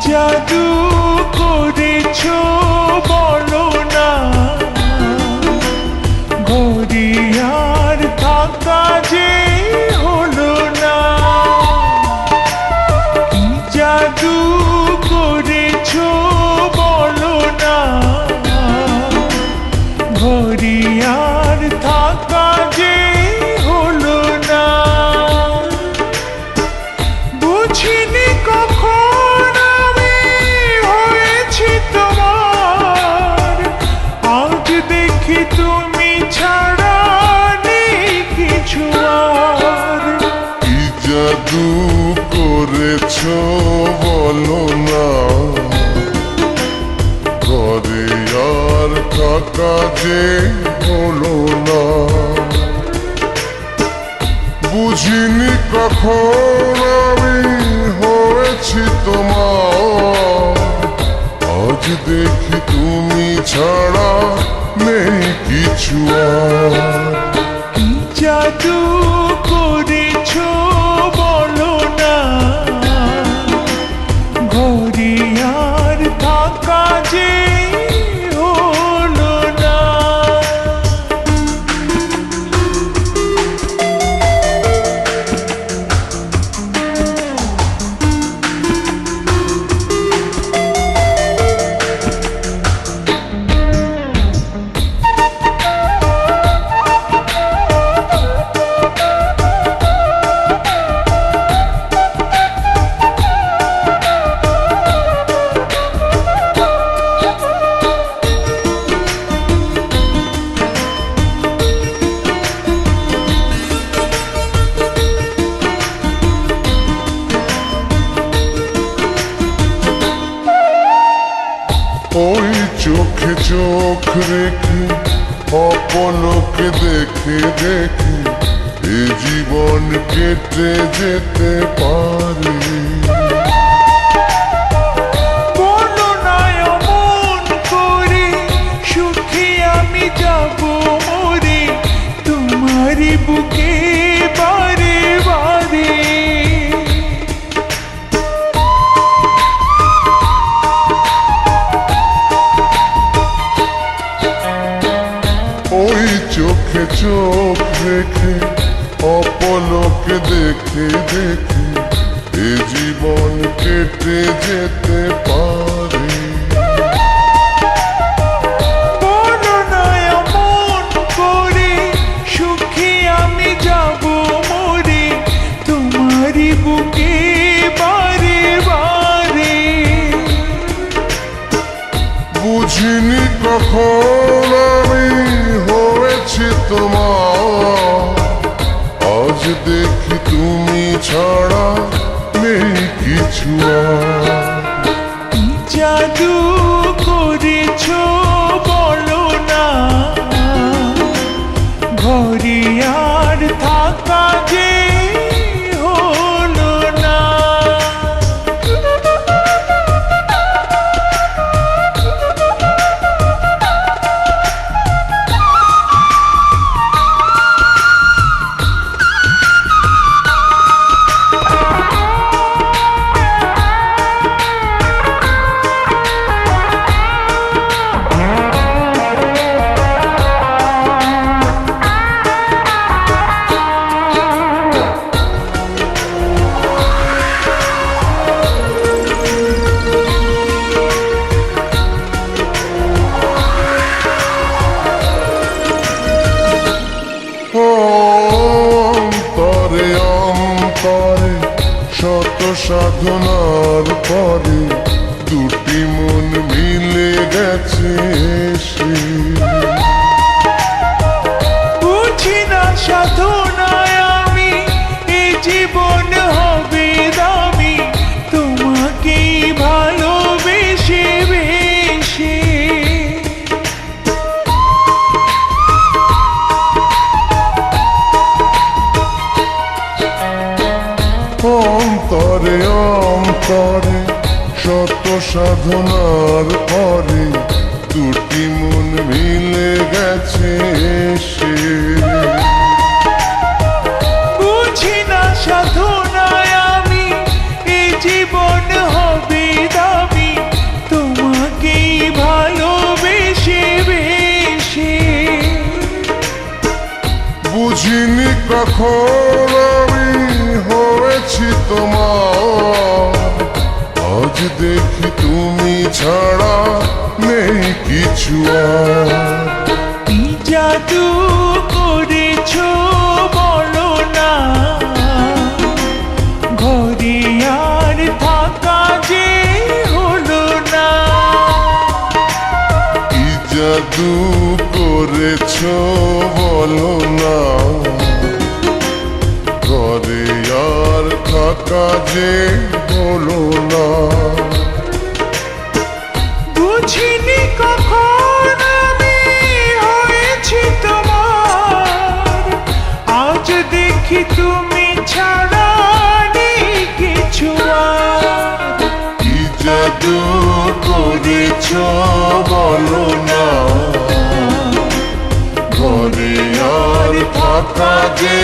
জাদু করেছো বলো না, ঘরে আর থাকা যে হলো না। কি জাদু করেছো বলো না, ঘরে আর থাকা যে হলো না। বুঝিনি কখন আমি হয়েছি তোমার, আজ দেখি তুমি ছাড়া নেই কিছু আর। কি জাদু করেছো বলো না, ঘরে আর থাকা যে হলো না। বুঝিনি কখন আমি হয়েছি তোমার, আজ দেখি তুমি ছাড়া নেই কিছু আর। কি জাদু করেছো বলো না, ঘরে আর থাকা যে হলো না। ওই চোখে চোখ রেখে অপলকে দেখে দেখে এ জীবন কেটে যেতে পারে। বলো না অমন করে, সুখে আমি যাব মরে তোমারই বুকে বারে বারে। ওই চোখে চোখ রেখে অপলকে দেখে দেখে এ জীবন কেটে যেতে পারে। বলো না অমন করে, সুখে আমি যাব মরে তোমারই বুকে বারে বারে। বুঝিনি কখন আমি হয়েছি তোমার, আজ দেখি তুমি ছাড়া নেই কিছু আর। কি জাদু করেছো বলো না, ঘরে আর থাকা যে হলো না। অন্তরে অন্তরে শত সাধনার পরে দুটি মন মিলে গেছে এসে। বুঝি না সাধনায় আমি এ জীবন হবে দামি, তোমাকেই ভালোবেসে বেশে। অন্তরে অন্তরে শত সাধনার পরে দুটি মন মিলে গেছে এসে। বুঝি না সাধনায় আমি এ জীবন হবে দামি, এখন আমি হয়েছি তোমার, আজ দেখি তুমি ছাড়া নেই কিছু আর। কি জাদু করেছো বলো না, ঘরে আর থাকা যে হলো না। কি জাদু করেছো বলো না, ঘরে আর থাকা যে হলো না। বুঝিনি কখন আমি হয়েছি তোমার, আজ দেখি তুমি ছাড়া নেই কিছু আর। কি জাদু করেছো বলো না, ঘরে আর থাকা যে